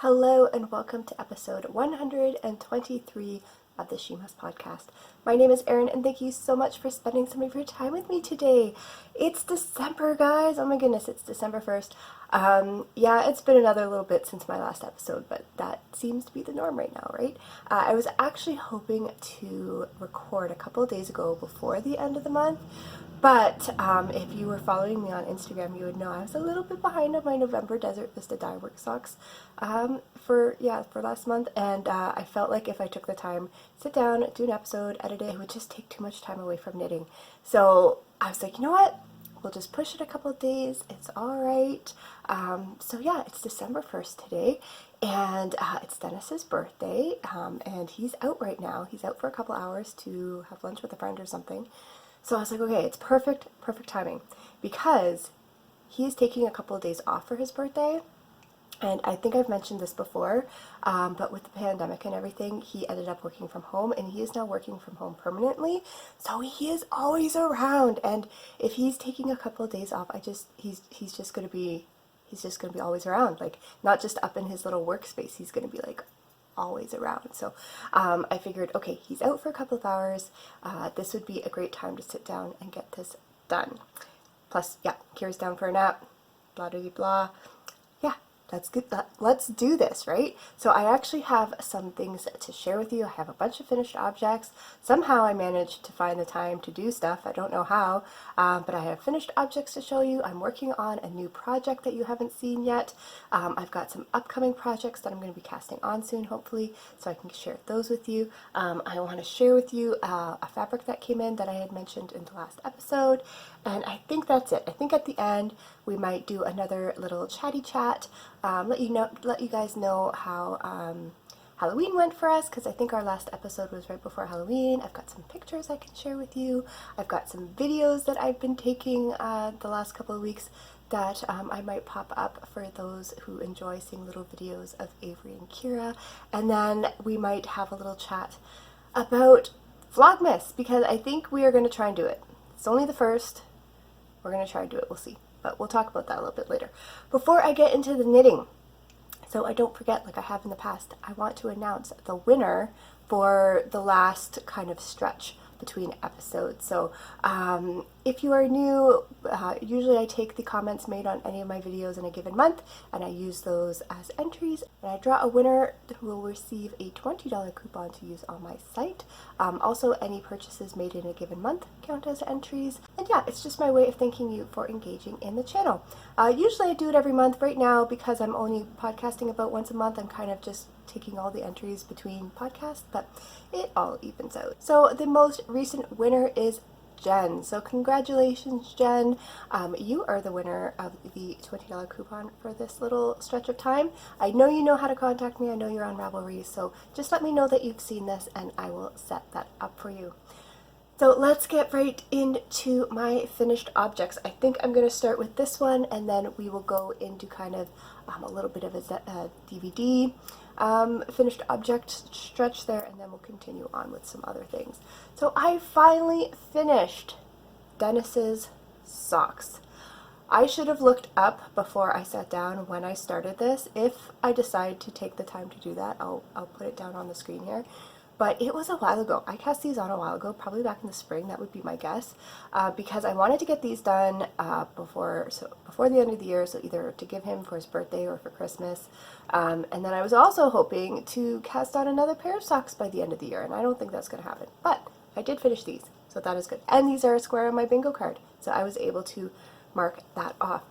Hello and welcome to episode 123 of the She Must podcast. My name is Erin and thank you so much for spending some of your time with me today. It's December, guys. Oh my goodness, it's December 1st. Yeah, it's been another little bit since my last episode, but that seems to be the norm right now, right? I was actually hoping to record a couple of days ago before the end of the month, but if you were following me on Instagram, you would know I was a little bit behind on my November Desert Vista dye work socks for last month, and I felt like if I took the time, sit down, do an episode, edit it, it would just take too much time away from knitting. So I was like, you know what? We'll just push it a couple of days. It's all right. So yeah, it's December 1st today, and it's Dennis's birthday, and he's out right now. He's out for a couple hours to have lunch with a friend or something. So I was like, okay, it's perfect timing, because he's taking a couple of days off for his birthday. And I think I've mentioned this before, but with the pandemic and everything, he ended up working from home, and he is now working from home permanently. So he is always around, and if he's taking a couple of days off, he's just gonna be always around. Like, not just up in his little workspace, he's gonna be like always around. So I figured, okay, he's out for a couple of hours. This would be a great time to sit down and get this done. Plus, yeah, Kira's down for a nap. Blah blah blah. Let's do this, right? So I actually have some things to share with you. I have a bunch of finished objects. Somehow I managed to find the time to do stuff. I don't know how, but I have finished objects to show you. I'm working on a new project that you haven't seen yet. I've got some upcoming projects that I'm going to be casting on soon, hopefully, so I can share those with you. I want to share with you a fabric that came in that I had mentioned in the last episode, and I think that's it. I think at the end we might do another little chatty chat. Let you guys know how Halloween went for us, because I think our last episode was right before Halloween. I've got some pictures I can share with you. I've got some videos that I've been taking the last couple of weeks that I might pop up for those who enjoy seeing little videos of Avery and Kira. And then we might have a little chat about Vlogmas, because I think we are going to try and do it. It's only the first. We're going to try and do it. We'll see. But we'll talk about that a little bit later. Before I get into the knitting, so I don't forget, like I have in the past, I want to announce the winner for the last kind of stretch between episodes. So if you are new, usually I take the comments made on any of my videos in a given month, and I use those as entries, and I draw a winner who will receive a $20 coupon to use on my site. Also, any purchases made in a given month count as entries. And yeah, it's just my way of thanking you for engaging in the channel. Usually I do it every month. Right now, because I'm only podcasting about once a month, I'm kind of just taking all the entries between podcasts, but it all evens out. So the most recent winner is Jen. So congratulations, Jen. You are the winner of the $20 coupon for this little stretch of time. I know you know how to contact me. I know you're on Ravelry, so just let me know that you've seen this and I will set that up for you. So let's get right into my finished objects. I think I'm going to start with this one, and then we will go into kind of a little bit of a DVD finished object stretch there, and then we'll continue on with some other things. So I finally finished Dennis's socks. I should have looked up before I sat down when I started this. If I decide to take the time to do that, I'll put it down on the screen here. But it was a while ago. I cast these on a while ago, probably back in the spring, that would be my guess, because I wanted to get these done before the end of the year, so either to give him for his birthday or for Christmas. And then I was also hoping to cast on another pair of socks by the end of the year, and I don't think that's going to happen. But I did finish these, so that is good. And these are a square on my bingo card, so I was able to mark that off.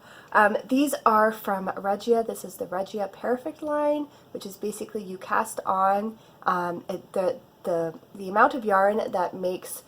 These are from Regia. This is the Regia Perfect line, which is basically you cast on the amount of yarn that makes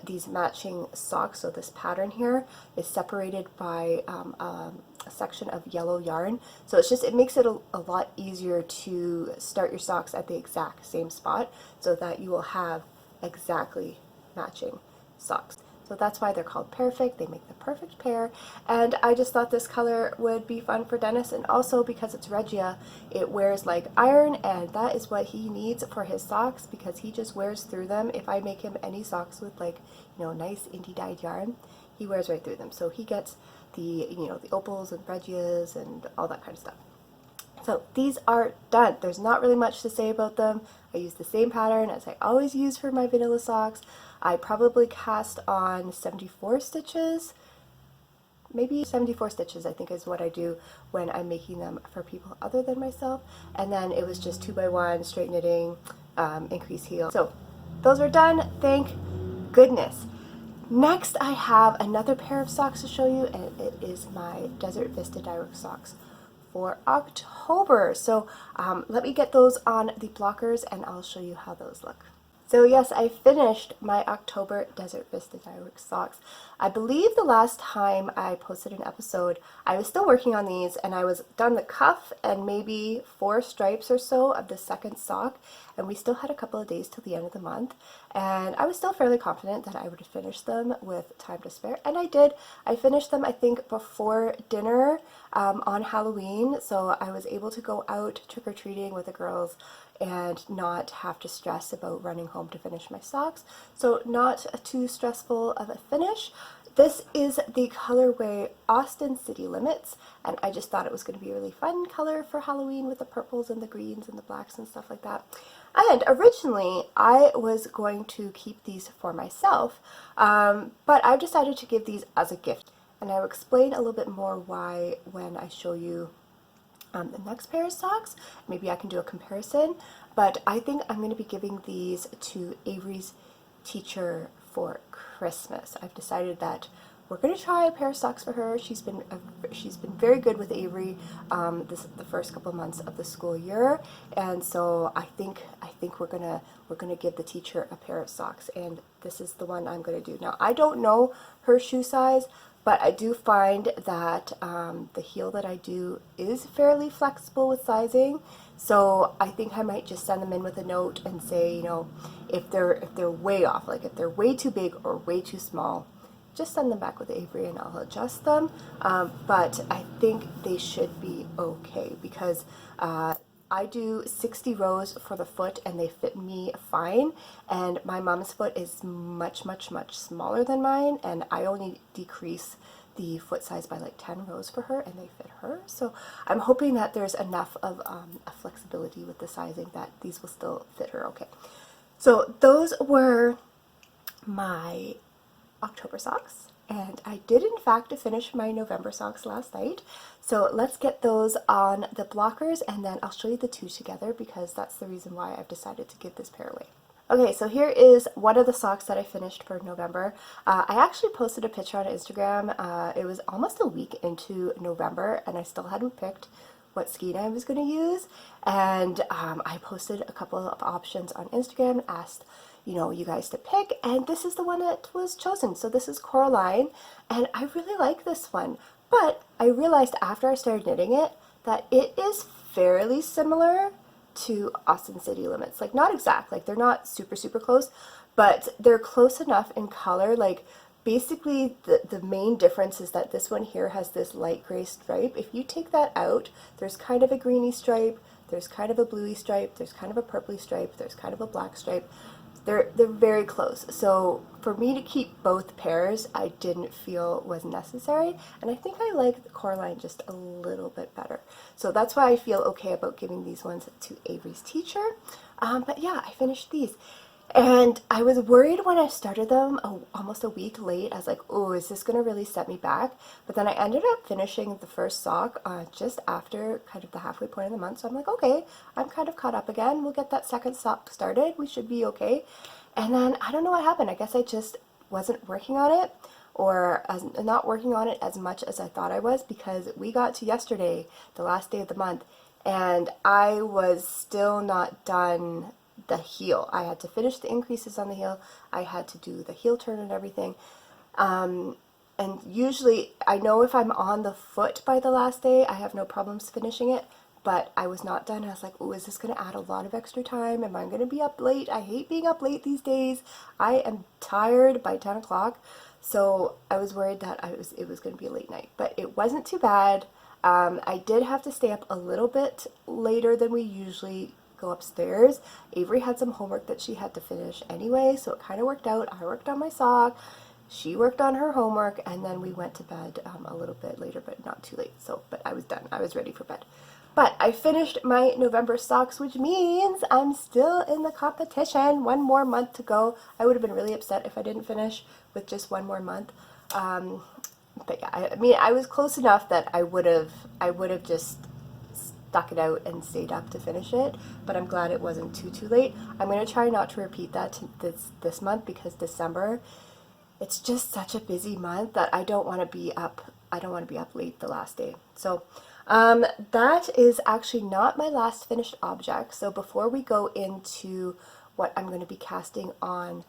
these matching socks. So this pattern here is separated by a section of yellow yarn. So it makes it a lot easier to start your socks at the exact same spot, so that you will have exactly matching socks. So that's why they're called perfect. They make the perfect pair, and I just thought this color would be fun for Dennis, and also because it's Regia, it wears like iron, and that is what he needs for his socks, because he just wears through them. If I make him any socks with, like, nice indie dyed yarn, he wears right through them. So he gets the, the opals and Regias and all that kind of stuff. So these are done. There's not really much to say about them. I use the same pattern as I always use for my vanilla socks. I probably cast on 74 stitches. Maybe 74 stitches I think is what I do when I'm making them for people other than myself. And then it was just 2x1 straight knitting, increase heel. So those are done, thank goodness. Next I have another pair of socks to show you, and it is my Desert Vista direct socks for October. So let me get those on the blockers and I'll show you how those look. So yes, I finished my October Desert Vista direct socks. I believe the last time I posted an episode, I was still working on these and I was done the cuff and maybe 4 stripes or so of the second sock, and we still had a couple of days till the end of the month, and I was still fairly confident that I would finish them with time to spare, and I did. I finished them I think before dinner on Halloween, so I was able to go out trick-or-treating with the girls and not have to stress about running home to finish my socks. So not too stressful of a finish. This is the colorway Austin City Limits, and I just thought it was going to be a really fun color for Halloween with the purples and the greens and the blacks and stuff like that. And originally I was going to keep these for myself, but I've decided to give these as a gift, and I'll explain a little bit more why when I show you the next pair of socks. Maybe I can do a comparison, but I think I'm going to be giving these to Avery's teacher for Christmas. I've decided that we're going to try a pair of socks for her. She's been very good with Avery the first couple of months of the school year, and so I think we're gonna give the teacher a pair of socks, and this is the one I'm going to do. Now I don't know her shoe size, but I do find that the heel that I do is fairly flexible with sizing, so I think I might just send them in with a note and say, you know, if they're way off, like if they're way too big or way too small, just send them back with Avery and I'll adjust them. But I think they should be okay because I do 60 rows for the foot and they fit me fine, and my mom's foot is much smaller than mine, and I only decrease the foot size by like 10 rows for her and they fit her. So I'm hoping that there's enough of a flexibility with the sizing that these will still fit her okay. So those were my October socks, and I did in fact finish my November socks last night. So let's get those on the blockers and then I'll show you the two together because that's the reason why I've decided to give this pair away. Okay, so here is one of the socks that I finished for November. I actually posted a picture on Instagram. It was almost a week into November and I still hadn't picked what skein I was going to use, and I posted a couple of options on Instagram, asked you guys to pick, and this is the one that was chosen. So this is Coraline, and I really like this one, but I realized after I started knitting it that it is fairly similar to Austin City Limits. Like not exact, like they're not super close, but they're close enough in color. Like basically the main difference is that this one here has this light gray stripe. If you take that out, there's kind of a greeny stripe, there's kind of a bluey stripe, there's kind of a purpley stripe, there's kind of a black stripe. They're very close, so for me to keep both pairs I didn't feel was necessary, and I think I like the Coraline just a little bit better. So that's why I feel okay about giving these ones to Avery's teacher. But yeah, I finished these. And I was worried when I started them almost a week late. I was like, oh, is this going to really set me back? But then I ended up finishing the first sock just after kind of the halfway point of the month. So I'm like, okay, I'm kind of caught up again. We'll get that second sock started. We should be okay. And then I don't know what happened. I guess I just wasn't working on it, or not working on it as much as I thought I was, because we got to yesterday, the last day of the month, and I was still not done the heel. I had to finish the increases on the heel. I had to do the heel turn and everything. And usually I know if I'm on the foot by the last day, I have no problems finishing it, but I was not done. I was like, oh, is this going to add a lot of extra time? Am I going to be up late? I hate being up late these days. I am tired by 10 o'clock. So I was worried that it was going to be a late night, but it wasn't too bad. I did have to stay up a little bit later than we usually go upstairs. Avery had some homework that she had to finish anyway, so it kind of worked out. I worked on my sock, she worked on her homework, and then we went to bed a little bit later, but not too late. So, but I was done. I was ready for bed. But I finished my November socks, which means I'm still in the competition. One more month to go. I would have been really upset if I didn't finish with just one more month. But yeah, I mean, I was close enough that I would have just stuck it out and stayed up to finish it. But I'm glad it wasn't too late. I'm gonna try not to repeat that this month, because December, it's just such a busy month that I don't want to be up. I don't want to be up late the last day. So that is actually not my last finished object. So before we go into what I'm going to be casting on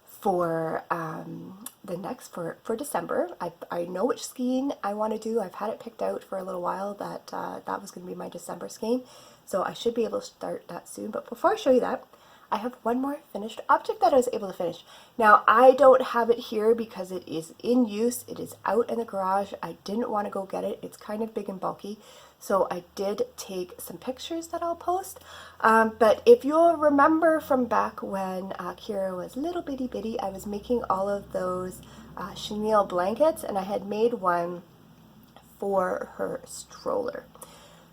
for for December, I know which skein I want to do. I've had it picked out for a little while that that was going to be my December skein. So I should be able to start that soon. But before I show you that, I have one more finished object that I was able to finish. Now, I don't have it here because it is in use. It is out in the garage. I didn't want to go get it. It's kind of big and bulky. So I did take some pictures that I'll post. But if you'll remember from back when Kira was little bitty, I was making all of those chenille blankets, and I had made one for her stroller.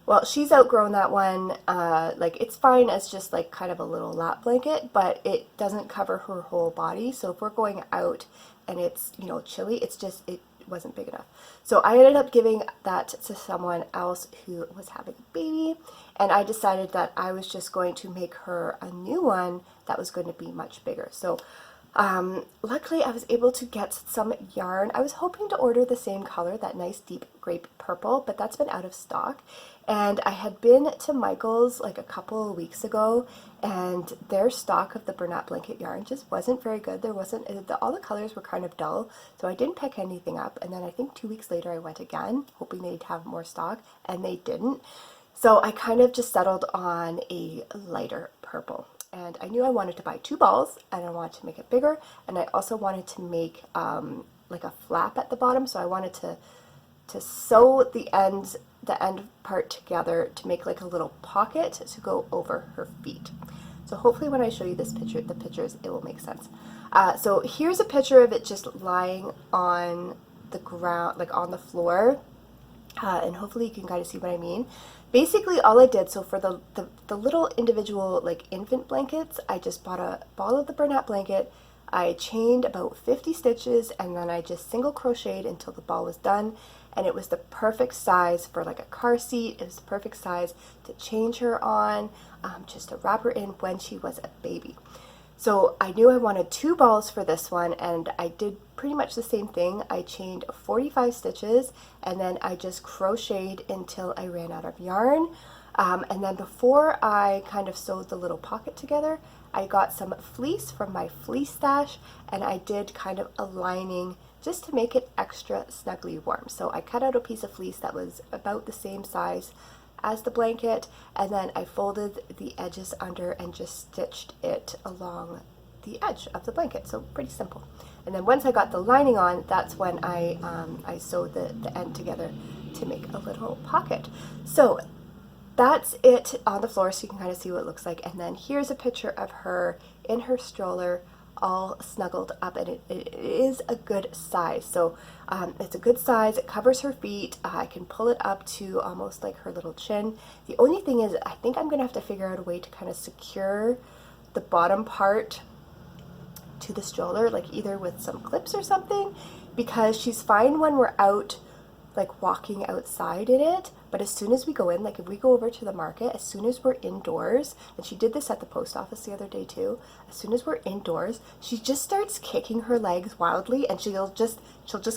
Well, she's outgrown that one. Like, it's fine as just like kind of a little lap blanket, but it doesn't cover her whole body. So if we're going out and it's, you know, chilly, it wasn't big enough. So I ended up giving that to someone else who was having a baby, and I decided that I was just going to make her a new one that was going to be much bigger. So luckily I was able to get some yarn. I was hoping to order the same color, that nice deep grape purple, but that's been out of stock. And I had been to Michael's like a couple of weeks ago, and their stock of the Bernat blanket yarn just wasn't very good. There wasn't, all the colors were kind of dull, so I didn't pick anything up. And then I think 2 weeks later I went again, hoping they'd have more stock, and they didn't. So I kind of just settled on a lighter purple. And I knew I wanted to buy 2 balls, and I wanted to make it bigger, and I also wanted to make like a flap at the bottom. So I wanted to sew the end part together to make like a little pocket to go over her feet. So hopefully when I show you the pictures, it will make sense. So here's a picture of it just lying on the ground, like on the floor, and hopefully you can kind of see what I mean. Basically all I did, so for the little individual like infant blankets, I just bought a ball of the Bernat blanket, I chained about 50 stitches, and then I just single crocheted until the ball was done. And it was the perfect size for like a car seat. It was the perfect size to change her on, just to wrap her in when she was a baby. So I knew I wanted 2 balls for this one, and I did pretty much the same thing. I chained 45 stitches, and then I just crocheted until I ran out of yarn. And then before I kind of sewed the little pocket together, I got some fleece from my fleece stash, and I did kind of a lining just to make it extra snugly warm. So I cut out a piece of fleece that was about the same size as the blanket, and then I folded the edges under and just stitched it along the edge of the blanket. So pretty simple. And then once I got the lining on, that's when I sewed the end together to make a little pocket. So that's it on the floor, so you can kind of see what it looks like. And then here's a picture of her in her stroller, all snuggled up, and it is a good size. So it's a good size. It covers her feet. I can pull it up to almost like her little chin. The only thing is, I think I'm gonna have to figure out a way to kind of secure the bottom part to the stroller, like either with some clips or something, because she's fine when we're out like walking outside in it, but as soon as we go in, like if we go over to the market, as soon as we're indoors, and she did this at the post office the other day too, as soon as we're indoors, she just starts kicking her legs wildly, and she'll just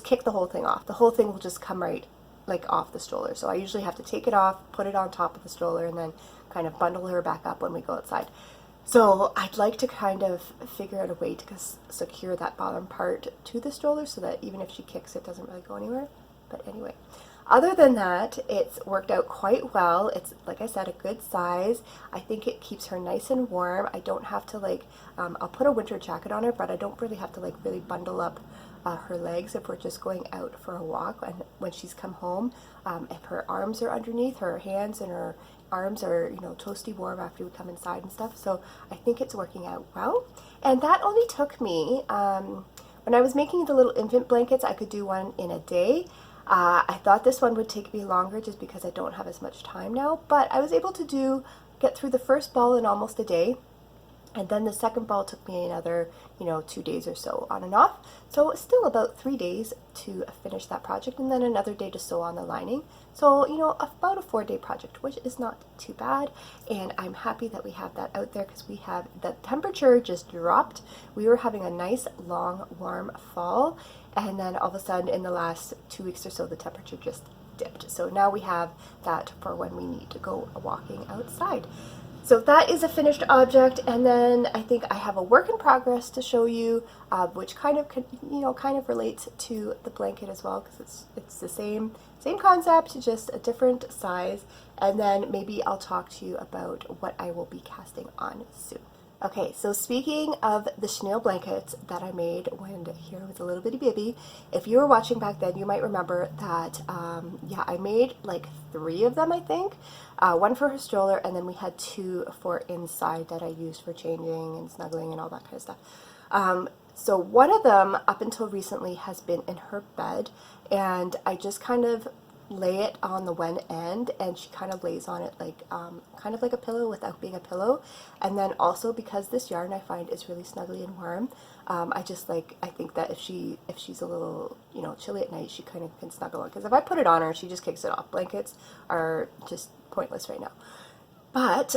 kick the whole thing off. The whole thing will just come right like off the stroller. So I usually have to take it off, put it on top of the stroller, and then kind of bundle her back up when we go outside. So I'd like to kind of figure out a way to secure that bottom part to the stroller so that even if she kicks, it doesn't really go anywhere. But anyway, other than that, it's worked out quite well. It's, like I said, a good size. I think it keeps her nice and warm. I don't have to like, I'll put a winter jacket on her, but I don't really have to like really bundle up her legs if we're just going out for a walk. And when she's come home, if her arms are underneath, her hands and her arms are, you know, toasty warm after we come inside and stuff. So I think it's working out well. And that only took me, when I was making the little infant blankets, I could do one in a day. I thought this one would take me longer just because I don't have as much time now, but I was able to get through the first ball in almost a day. And then the second ball took me another, 2 days or so on and off. So it's still about 3 days to finish that project, and then another day to sew on the lining. So, about a 4-day project, which is not too bad. And I'm happy that we have that out there because the temperature just dropped. We were having a nice, long, warm fall. And then all of a sudden in the last 2 weeks or so, the temperature just dipped. So now we have that for when we need to go walking outside. So that is a finished object, and then I think I have a work in progress to show you, which kind of relates to the blanket as well, because it's the same concept, just a different size. And then maybe I'll talk to you about what I will be casting on soon. Okay, so speaking of the chenille blankets that I made when Hero was a little bitty baby, if you were watching back then, you might remember that, I made like 3 of them, I think. One for her stroller, and then we had 2 for inside that I used for changing and snuggling and all that kind of stuff. So one of them, up until recently, has been in her bed, and I just kind of lay it on the one end, and she kind of lays on it like kind of like a pillow without being a pillow. And then also, because this yarn I find is really snuggly and warm, I think that if she's a little chilly at night, she kind of can snuggle on, because if I put it on her, she just kicks it off. Blankets are just pointless right now. But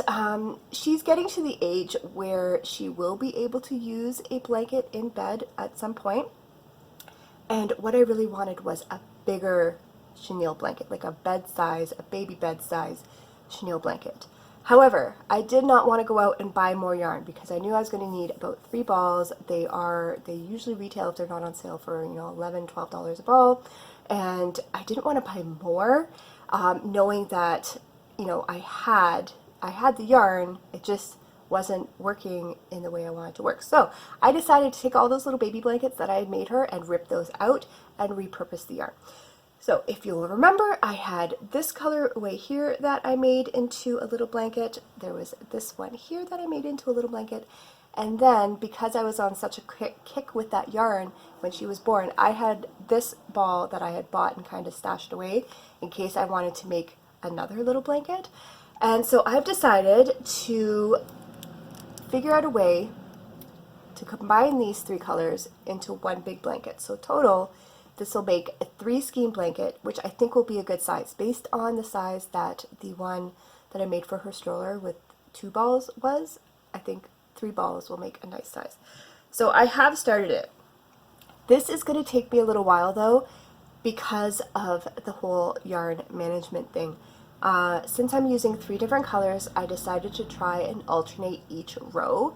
she's getting to the age where she will be able to use a blanket in bed at some point. And what I really wanted was a bigger chenille blanket, like a baby bed size chenille blanket. However, I did not want to go out and buy more yarn because I knew I was going to need about 3 balls. They usually retail, if they're not on sale, for $11, $12 a ball, and I didn't want to buy more, knowing that I had the yarn. It just wasn't working in the way I wanted to work. So I decided to take all those little baby blankets that I had made her and rip those out and repurpose the yarn. So if you'll remember, I had this colorway here that I made into a little blanket. There was this one here that I made into a little blanket. And then, because I was on such a kick with that yarn when she was born, I had this ball that I had bought and kind of stashed away in case I wanted to make another little blanket. And so I've decided to figure out a way to combine these 3 colors into one big blanket. So total, this will make a 3 skein blanket, which I think will be a good size based on the size that the one that I made for her stroller with 2 balls was. I think 3 balls will make a nice size. So I have started it. This is going to take me a little while though, because of the whole yarn management thing. Since I'm using 3 different colors, I decided to try and alternate each row,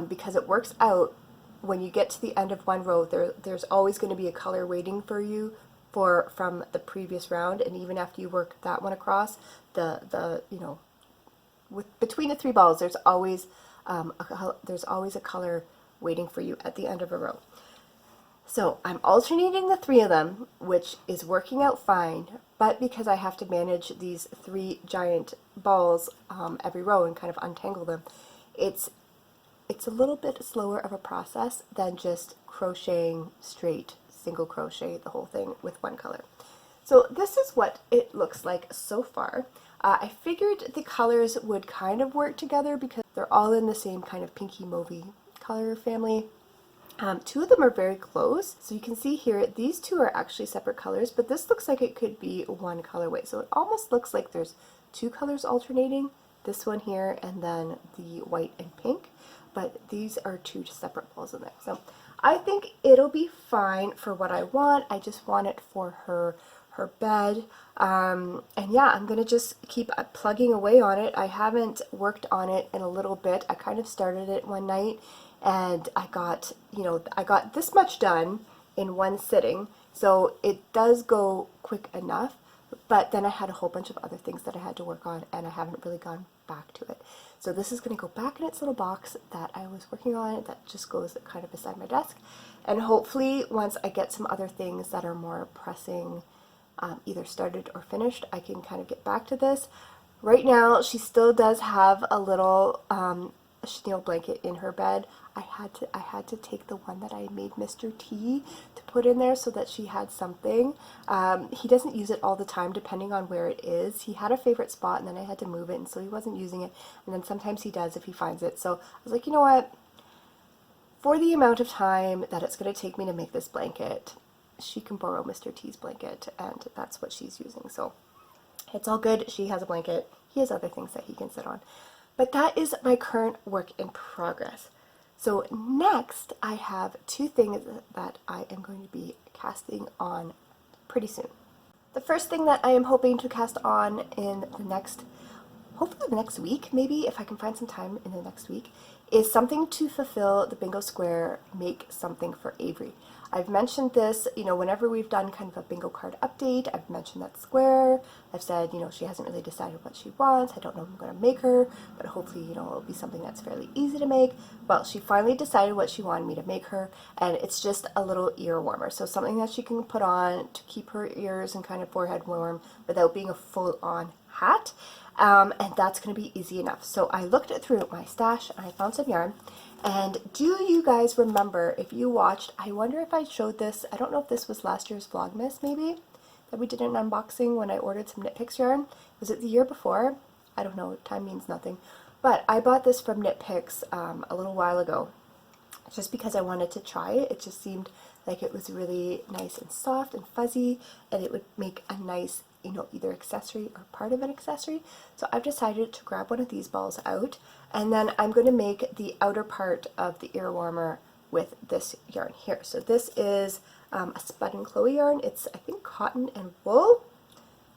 because it works out. When you get to the end of one row, there's always going to be a color waiting for you from the previous round, and even after you work that one across, between the 3 balls, there's always a color waiting for you at the end of a row. So I'm alternating the 3 of them, which is working out fine, but because I have to manage these 3 giant balls every row and kind of untangle them, it's a little bit slower of a process than just crocheting straight single crochet the whole thing with one color. So this is what it looks like so far. I figured the colors would kind of work together because they're all in the same kind of pinky mauvey color family. 2 of them are very close, so you can see here these 2 are actually separate colors, but this looks like it could be one colorway. So it almost looks like there's 2 colors alternating, this one here and then the white and pink, but these are 2 separate balls in there. So I think it'll be fine for what I want. I just want it for her bed. And yeah, I'm gonna just keep plugging away on it. I haven't worked on it in a little bit. I kind of started it one night and I got this much done in one sitting, so it does go quick enough, but then I had a whole bunch of other things that I had to work on and I haven't really gone back to it. So this is going to go back in its little box that I was working on that just goes kind of beside my desk, and hopefully once I get some other things that are more pressing, either started or finished, I can kind of get back to this. Right now she still does have a little a chenille blanket in her bed, I had to take the one that I made Mr. T to put in there so that she had something. He doesn't use it all the time depending on where it is. He had a favorite spot and then I had to move it, and so he wasn't using it, and then sometimes he does if he finds it. So I was like, you know what? For the amount of time that it's going to take me to make this blanket, she can borrow Mr. T's blanket, and that's what she's using. So it's all good. She has a blanket. He has other things that he can sit on. But that is my current work in progress. So next, I have two things that I am going to be casting on pretty soon. The first thing that I am hoping to cast on in the next, hopefully the next week, maybe if I can find some time in the next week, is something to fulfill the bingo square, make something for Avery. I've mentioned this, whenever we've done kind of a bingo card update, I've mentioned that square. I've said, she hasn't really decided what she wants. I don't know if I'm going to make her, but hopefully, it'll be something that's fairly easy to make. Well, she finally decided what she wanted me to make her, and it's just a little ear warmer. So something that she can put on to keep her ears and kind of forehead warm without being a full-on hat. And that's going to be easy enough. So I looked through my stash and I found some yarn. And do you guys remember, if you watched, I wonder if I showed this, I don't know if this was last year's Vlogmas maybe, that we did an unboxing when I ordered some Knit Picks yarn. Was it the year before? I don't know, time means nothing. But I bought this from Knit Picks a little while ago, just because I wanted to try it. It just seemed like it was really nice and soft and fuzzy, and it would make a nice, either accessory or part of an accessory. So I've decided to grab one of these balls out, and then I'm going to make the outer part of the ear warmer with this yarn here. So this is a Spud and Chloe yarn. It's, I think, cotton and wool.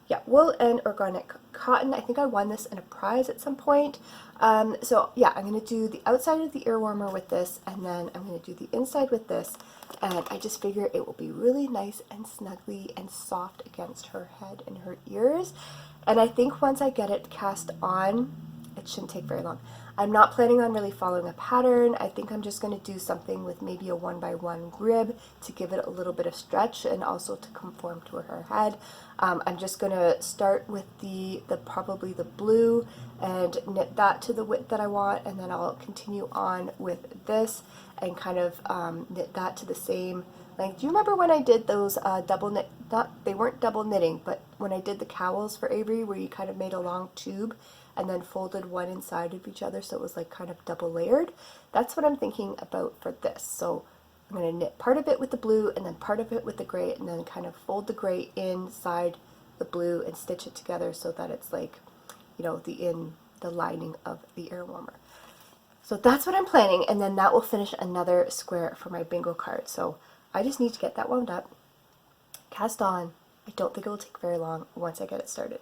Yeah, wool and organic cotton. I think I won this in a prize at some point. So yeah, I'm going to do the outside of the ear warmer with this, and then I'm going to do the inside with this. And I just figure it will be really nice and snuggly and soft against her head and her ears. And I think once I get it cast on, it shouldn't take very long. I'm not planning on really following a pattern. I think I'm just going to do something with maybe a 1x1 rib to give it a little bit of stretch and also to conform to her head. I'm just going to start with probably the blue and knit that to the width that I want, and then I'll continue on with this and kind of knit that to the same length. Do you remember when I did those double knit, they weren't double knitting, but when I did the cowls for Avery where you kind of made a long tube and then folded one inside of each other so it was like kind of double layered? That's what I'm thinking about for this. So I'm going to knit part of it with the blue and then part of it with the gray, and then kind of fold the gray inside the blue and stitch it together so that it's like, the lining of the ear warmer. So that's what I'm planning, and then that will finish another square for my bingo card. So I just need to get that wound up, cast on. I don't think it will take very long once I get it started.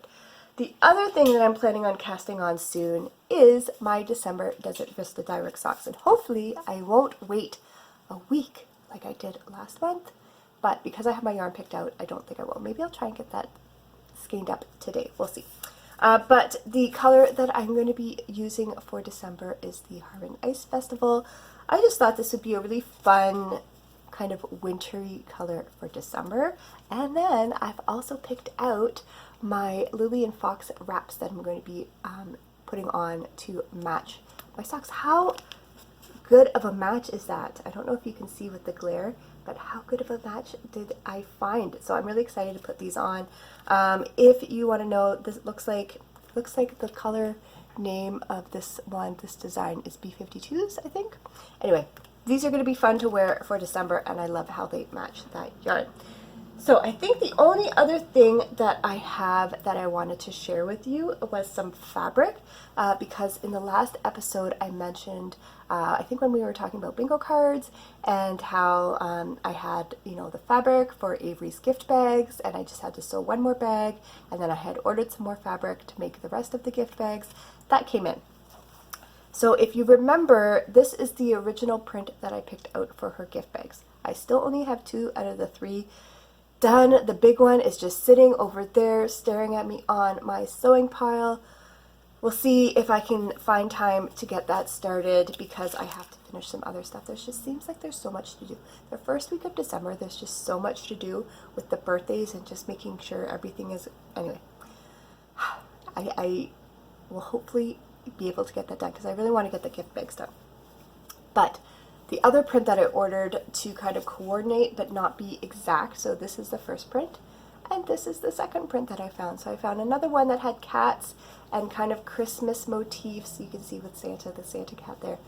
The other thing that I'm planning on casting on soon is my December Desert Vista Direct socks, and hopefully I won't wait a week like I did last month, but because I have my yarn picked out, I don't think I will. Maybe I'll try and get that skeined up today. We'll see. But the color that I'm going to be using for December is the Harvard Ice Festival. I just thought this would be a really fun kind of wintry color for December. And then I've also picked out my Lily and Fox wraps that I'm going to be putting on to match my socks. How good of a match is that? I don't know if you can see with the glare, but how good of a match did I find? So I'm really excited to put these on. If you want to know, this looks like the color name of this design is B52s, I think. Anyway, these are going to be fun to wear for December, and I love how they match that yarn. So I think the only other thing that I have that I wanted to share with you was some fabric, because in the last episode I mentioned, I think when we were talking about bingo cards and how I had, the fabric for Avery's gift bags, and I just had to sew one more bag, and then I had ordered some more fabric to make the rest of the gift bags. That came in. So if you remember, this is the original print that I picked out for her gift bags. I still only have 2 out of the 3 done. The big one is just sitting over there staring at me on my sewing pile. We'll see if I can find time to get that started because I have to finish some other stuff. There just seems like there's so much to do. The first week of December, there's just so much to do with the birthdays and just making sure everything is, anyway. I will hopefully be able to get that done because I really want to get the gift bags done. But the other print that I ordered to kind of coordinate but not be exact, so this is the first print, and this is the second print that I found. So I found another one that had cats and kind of Christmas motifs. You can see with Santa, the Santa cat there.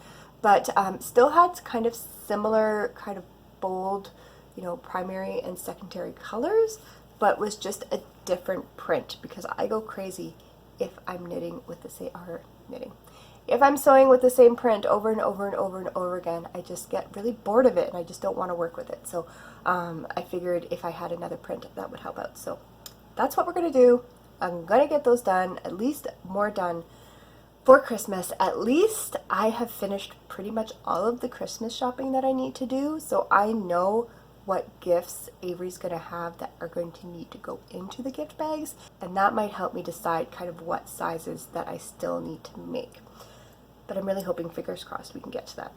But still had kind of similar kind of bold, you know, primary and secondary colors, but was just a different print because I go crazy if I'm knitting with the same, if I'm sewing with the same print over and over and over and over again, I just get really bored of it and I just don't want to work with it. So I figured if I had another print that would help out. So that's what we're going to do. I'm going to get those done, at least more done for Christmas. At least I have finished pretty much all of the Christmas shopping that I need to do. So I know what gifts Avery's going to have that are going to need to go into the gift bags. And that might help me decide kind of what sizes that I still need to make. But I'm really hoping, fingers crossed, we can get to that.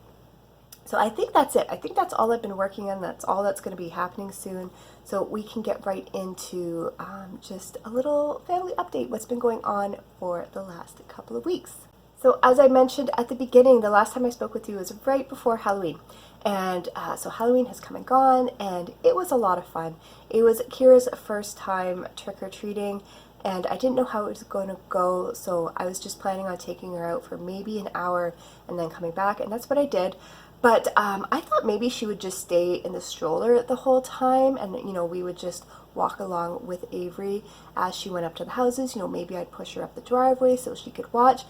So I think that's it. I think that's all I've been working on. That's all that's going to be happening soon. So we can get right into just a little family update, what's been going on for the last couple of weeks. So as I mentioned at the beginning, the last time I spoke with you was right before Halloween. And so Halloween has come and gone, and it was a lot of fun. It was Kira's first time trick-or-treating, and I didn't know how it was going to go, so I was just planning on taking her out for maybe an hour and then coming back, and that's what I did. But I thought maybe she would just stay in the stroller the whole time, and you know, we would just walk along with Avery as she went up to the houses. You know, maybe I'd push her up the driveway so she could watch.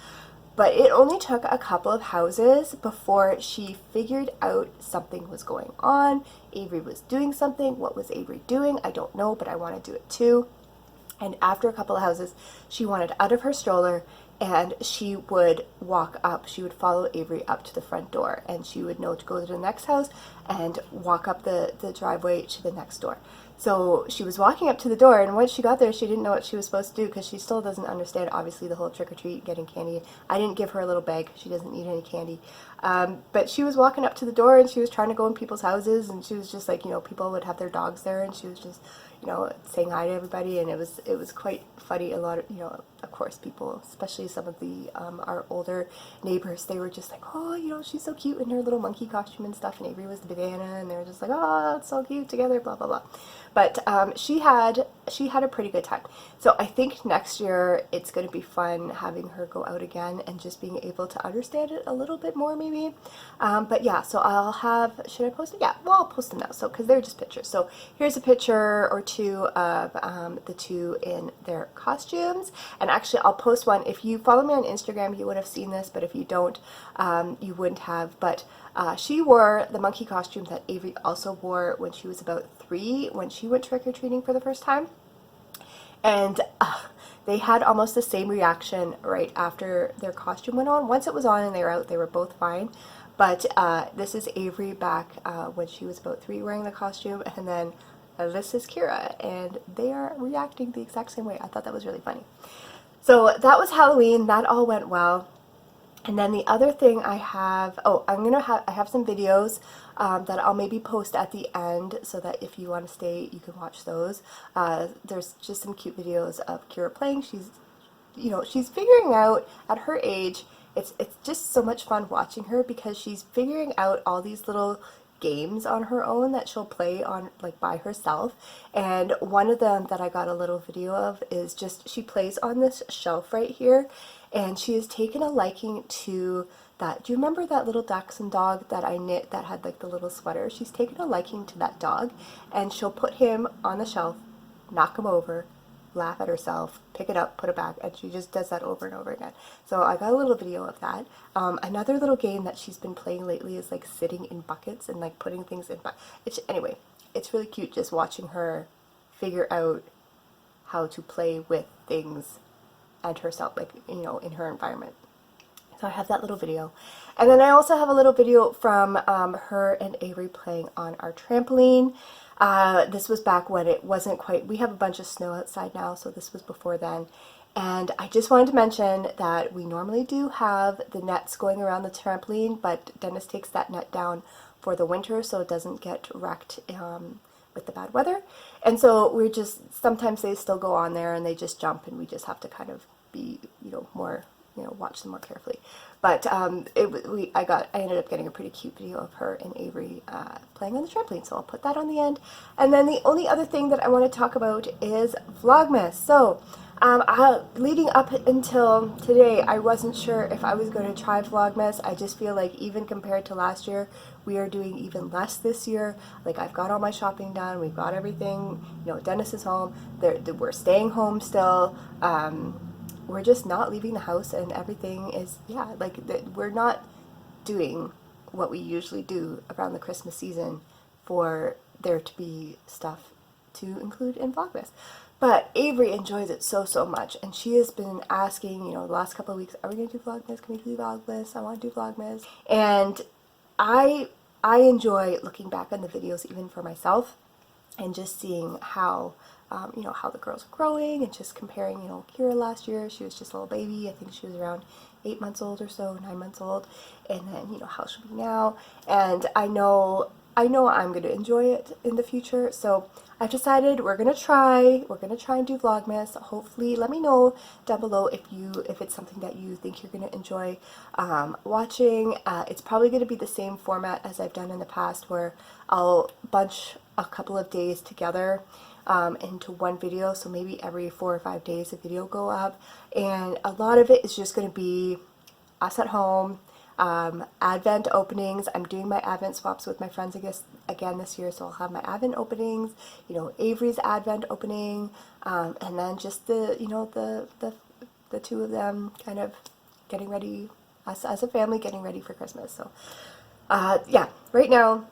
But it only took a couple of houses before she figured out something was going on. Avery was doing something. What was Avery doing? I don't know, but I want to do it too. And after a couple of houses, she wanted out of her stroller and she would walk up. She would follow Avery up to the front door, and she would know to go to the next house and walk up the driveway to the next door. So she was walking up to the door, and once she got there, she didn't know what she was supposed to do because she still doesn't understand, obviously, the whole trick-or-treat, getting candy. I didn't give her a little bag. She doesn't need any candy. But she was walking up to the door, and she was trying to go in people's houses, and she was just like, you know, people would have their dogs there, and she was just, you know, saying hi to everybody, and it was quite funny. A lot of, you know, of course, people, especially some of the our older neighbors, they were just like, oh, you know, she's so cute in her little monkey costume and stuff, and Avery was the banana, and they were just like, oh, it's so cute together, blah blah blah. But she had a pretty good time. So I think next year it's going to be fun having her go out again and just being able to understand it a little bit more, maybe. But yeah, so I'll have, should I post it? Yeah, well, I'll post them now, so because they're just pictures. So here's a picture or two of the two in their costumes. And actually, I'll post one. If you follow me on Instagram, you would have seen this, but if you don't, you wouldn't have. But she wore the monkey costume that Avery also wore when she was about 3, when she went trick-or-treating for the first time. And they had almost the same reaction right after their costume went on. Once it was on and they were out, they were both fine. But this is Avery back when she was about 3 wearing the costume, and then this is Kira, and they are reacting the exact same way. I thought that was really funny. So that was Halloween. That all went well. And then the other thing I have, I have some videos that I'll maybe post at the end so that if you want to stay, you can watch those. There's just some cute videos of Kira playing. She's figuring out at her age. It's just so much fun watching her because she's figuring out all these little games on her own that she'll play on, like, by herself. And one of them that I got a little video of is just, she plays on this shelf right here, and she has taken a liking to that. Do you remember that little dachshund dog that I knit that had like the little sweater? She's taken a liking to that dog, and she'll put him on the shelf, knock him over, laugh at herself, pick it up, put it back, and she just does that over and over again. So I got a little video of that. Another little game that she's been playing lately is like sitting in buckets and like putting things in buckets. Anyway, it's really cute just watching her figure out how to play with things and herself, like, you know, in her environment. So I have that little video. And then I also have a little video from her and Avery playing on our trampoline. This was back when it wasn't quite, we have a bunch of snow outside now, so this was before then. And I just wanted to mention that we normally do have the nets going around the trampoline, but Dennis takes that net down for the winter so it doesn't get wrecked with the bad weather. And so we're just, sometimes they still go on there and they just jump, and we just have to kind of be, you know, more watch them more carefully. But I ended up getting a pretty cute video of her and Avery playing on the trampoline, so I'll put that on the end. And then the only other thing that I want to talk about is Vlogmas. So leading up until today, I wasn't sure if I was going to try Vlogmas. I just feel like even compared to last year, we are doing even less this year. Like, I've got all my shopping done, we've got everything, Dennis is home, we're staying home still, we're just not leaving the house, and everything is, we're not doing what we usually do around the Christmas season for there to be stuff to include in Vlogmas. But Avery enjoys it so much, and she has been asking, the last couple of weeks, are we going to do Vlogmas? Can we do Vlogmas? I want to do Vlogmas. And I enjoy looking back on the videos even for myself and just seeing how, how the girls are growing, and just comparing, Kira last year, she was just a little baby. I think she was around 8 months old or so, 9 months old. And then, how she'll be now. And I know I'm going to enjoy it in the future. So I've decided we're going to try and do Vlogmas. Hopefully, let me know down below if it's something that you think you're going to enjoy watching. It's probably going to be the same format as I've done in the past, where I'll bunch a couple of days together into one video. So maybe every 4 or 5 days a video go up, and a lot of it is just going to be us at home. Advent openings. I'm doing my Advent swaps with my friends, I guess, again this year, so I'll have my Advent openings, Avery's Advent opening, and then just the two of them kind of getting ready, us as a family getting ready for Christmas. So yeah, right now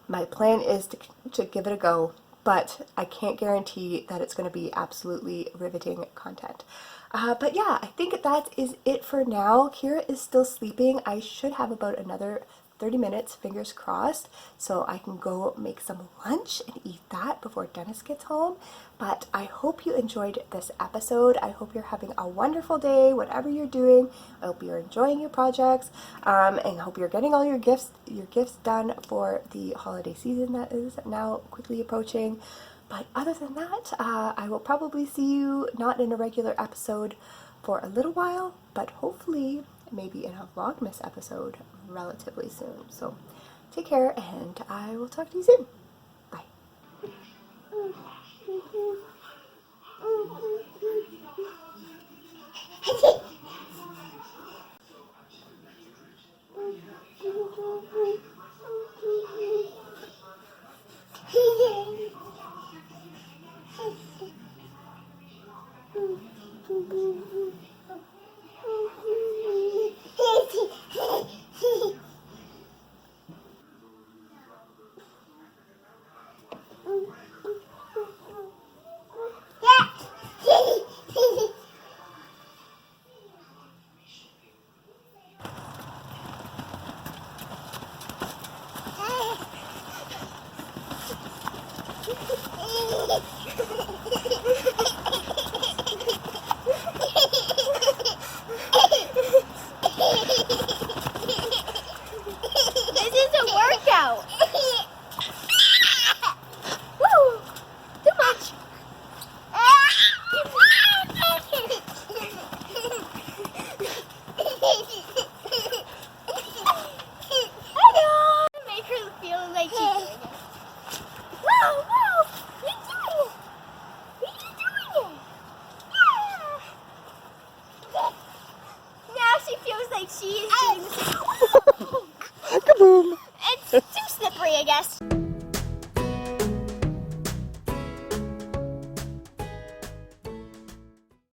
my plan is to give it a go, but I can't guarantee that it's going to be absolutely riveting content. But yeah, I think that is it for now. Kira is still sleeping. I should have about another 30 minutes, fingers crossed, so I can go make some lunch and eat that before Dennis gets home. But I hope you enjoyed this episode. I hope you're having a wonderful day, whatever you're doing. I hope you're enjoying your projects, and I hope you're getting all your gifts done for the holiday season that is now quickly approaching. But other than that, I will probably see you not in a regular episode for a little while, but hopefully maybe in a Vlogmas episode relatively soon. So take care, and I will talk to you soon. Bye. This is a workout. Woo! Too much. Hello. Make her feel like she's doing it. Wow! Wow! You're doing it. You're doing it. Yeah. Now she feels like she is doing the same. Kaboom! It's too slippery, I guess.